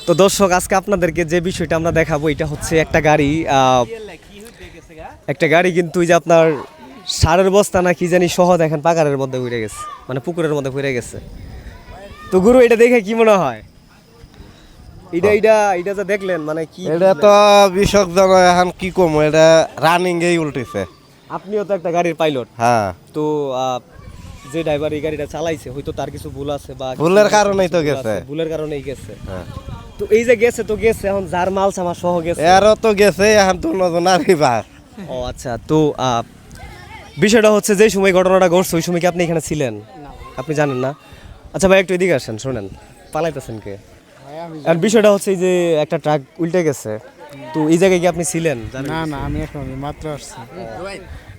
তো দর্শক আজকে আপনাদেরকে যে বিষয়টা আমরা দেখাবো এটা হচ্ছে একটা গাড়ি কিন্তু ওই যে আপনার সারের বস্তা না কি জানি সহ দেখেন পাকারের মধ্যে ঘুরে গেছে, মানে পুকুরের মধ্যে ঘুরে গেছে। তো গুরু এটা দেখে কি মনে হয়? এটা যা দেখলেন মানে কি? এটা তো বিশ্বজনক, এখন কি কম, এটা রানিং এই উল্টেছে। আপনিও তো একটা গাড়ির পাইলট। হ্যাঁ, তো যে ড্রাইভার এই গাড়িটা চালাইছে হয়তো তার কিছু ভুল আছে বা ভুলের কারণেই তো গেছে। ভুলের কারণেই গেছে। হ্যাঁ, তো এই যে গেছে তো গেছে, এখন যার মাল সামা সহ গেছে এরও তো গেছে, এখন তো নজন আরিবা। ও আচ্ছা। তো বিষয়টা হচ্ছে যে সময় ঘটনাটা ঘটছে ওই সময় কি আপনি এখানে ছিলেন? আপনি জানেন না? আচ্ছা ভাই একটু এদিকে আসেন, শোনেন পালাইতেছেন কে? আর বিষয়টা হচ্ছে এই যে একটা ট্রাক উল্টে গেছে, তো এই জায়গায় কি আপনি ছিলেন? না না, আমি এখন মাত্র আসছি।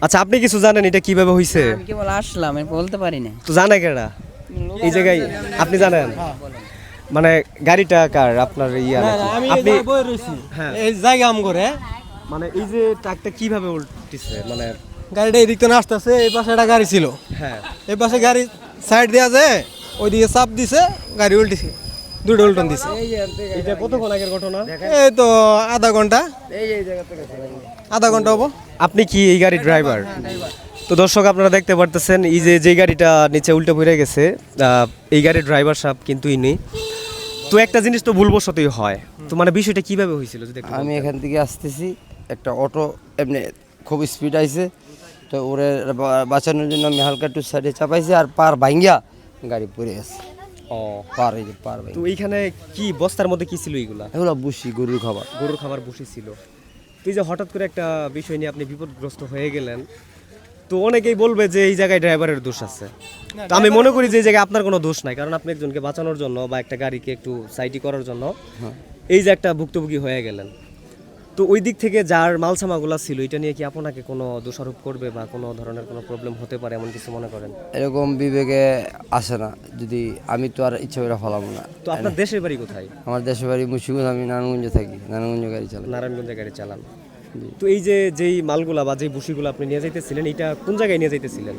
আচ্ছা আপনি কিছু জানেন এটা কিভাবে হইছে? আমি কেবল আসলাম, আমি বলতে পারি না। তো জানে কেডা এই জায়গায়? আপনি জানেন মানে গাড়িটা কার? আপনার ইয়া নাকি? আপনি হ্যাঁ এই জায়গা আম করে মানে এই যে ট্রাকটা কিভাবে উল্টিছে মানে? গাড়িটা এদিক তো আসতেছে, এই পাশে একটা গাড়ি ছিল, হ্যাঁ এই পাশে গাড়ি সাইড দেওয়া যায়, ওইদিকে চাপ দিছে, গাড়ি উল্টিছে, দুটো উল্টন দিছে। এটা কতক্ষণ আগের ঘটনা? এই তো আধা ঘন্টা হবো। আপনি কি এই গাড়ির ড্রাইভার? তো দর্শক আপনারা দেখতে পারতেছেন এই যে গাড়িটা নিচে উল্টে পড়ে গেছে, এই গাড়ির ড্রাইভার সাহেব কিন্তু ইনি। তো একটা জিনিস তো ভুলবশতই হয়, তো মানে বিষয়টা কিভাবে হয়েছিল যদি একটু আমি বলতেন? এখান থেকে আসতেছি, একটা অটো এমনি খুব স্পিড আইছে, তো ওরে বাঁচানোর জন্য আমি হালকা একটু সাইডে চাপাইছি, আর পার ভাঙ্গিয়া গাড়ি পড়ে গেছে। ও পার এই যে পার তো ভাঙ্গিয়া, এইখানে কি বস্তার মধ্যে কি ছিল এইগুলা? এগুলো বুসি গরুর খাবার। গরুর খাবার বসেছিল। তো এই যে হঠাৎ করে একটা বিষয় নিয়ে আপনি বিপদগ্রস্ত হয়ে গেলেন, তো অনেকেই বলবে যে এই জায়গায় ড্রাইভারের দোষ আছে। তো আমি মনে করি যে এই জায়গায় আপনার কোনো দোষ নাই, কারণ আপনি একজনকে বাঁচানোর জন্য বা একটা গাড়িকে একটু সাইডি করার জন্য এই যে একটা ভুক্তভোগী হয়ে গেলেন। তো ওই দিক থেকে যার মালসামাগুলা ছিল এটা নিয়ে কি আপনাকে কোনো দোষারোপ করবে বা কোনো ধরনের কোনো প্রবলেম হতে পারে এমন কিছু মনে করেন? এরকম বিবেকে আসে না, যদি আমি তো আর ইচ্ছা করে ফলাবো না। তো আপনার দেশের বাড়ি কোথায়? আমার দেশের বাড়ি মুন্সিগঞ্জ, আমি নারায়ণগঞ্জে থাকি, নারায়ণগঞ্জে গাড়ি চালাই। নারায়ণগঞ্জে গাড়ি চালান। তো এই যে যেই মালগুলা বা যেই বুসিগুলো আপনি নিয়ে যাইতেছিলেন এটা কোন জায়গায় নিয়ে যাইতেছিলেন?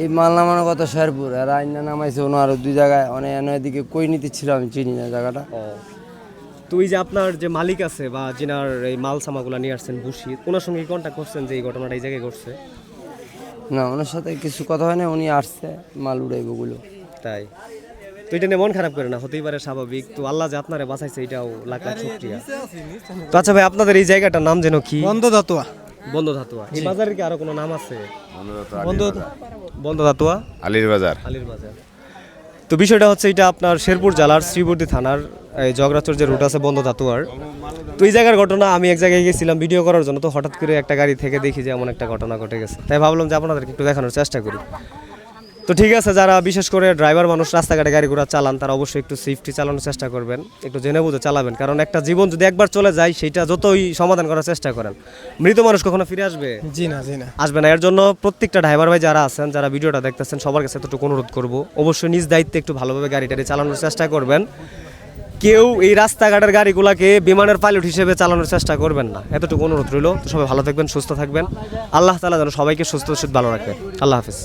এই মাল নামানোর কথা শেরপুর, আর আইনা নামাইছে অন্য আরো দুই জায়গায়, অনেক এদিকে কই নিতে ছিল, আমি চিনি না জায়গাটা। ও তো এই যে আপনার যে মালিক আছে বা যিনার এই মাল সামাগুলা নিয়ে আসছেন বুসি, ওনার সঙ্গে কন্ট্যাক্ট করছেন যে এই ঘটনাটা এই জায়গায় ঘটছে? না, ওনার সাথে কিছু কথা হয় না, উনি আসছে মাল উড়াইব গুলো। তাই? তো এটা নিয়ে মন খারাপ করে না, হতেই পারে স্বাভাবিক। তো আল্লাহ যে আপনারে বাঁচাইছে এটাও লাখ লাখ শুকরিয়া। তো আচ্ছা ভাই আপনাদের এই জায়গাটার নাম যেন কি? বন্ধ দাতুয়া। বন্ধ ধাতুয়া। এই বাজারের কি আরো কোনো নাম আছে? বন্ধ ধাতুয়া, আলির বাজার। আলীর বাজার। তো বিষয়টা হচ্ছে এটা আপনার শেরপুর জেলার শ্রীবর্দী থানার এই জগরাচর যে রুট আছে বন্ধ ধাতুয়ার। তো এই জায়গার ঘটনা আমি এক জায়গায় গেছিলাম ভিডিও করার জন্য, তো হঠাৎ করে একটা গাড়ি থেকে দেখি যে এমন একটা ঘটনা ঘটে গেছে, তাই ভাবলাম যে আপনাদেরকে একটু দেখানোর চেষ্টা করি। তো ঠিক আছে, যারা বিশেষ করে ড্রাইভার মানুষ রাস্তাঘাটে গাড়ি ঘোড়া চালান তারা অবশ্যই একটু সেফটি চালানোর চেষ্টা করবেন, একটু জেনে বুঝে চালাবেন, কারণ একটা জীবন যদি একবার চলে যায় সেটা যতই সমাধান করার চেষ্টা করেন, মৃত মানুষ কখনো ফিরে আসবে? জি না, জি না। আসবে না। এর জন্য প্রত্যেকটা ড্রাইভার ভাই যারা আছেন, যারা ভিডিওটা দেখতেছেন, সবার কাছে এতটুকু অনুরোধ করব, অবশ্যই নিজ দায়িত্বে একটু ভালোভাবে গাড়ি টাড়ি চালানোর চেষ্টা করবেন। কেউ এই রাস্তাঘাটের গাড়িগুলোকে বিমানের পাইলট হিসেবে চালানোর চেষ্টা করবেন না, এতটুকু অনুরোধ রইল। তো সবাই ভালো থাকবেন, সুস্থ থাকবেন। আল্লাহ তাআলা যেন সবাইকে সুস্থ ভালো রাখে। আল্লাহ হাফেজ।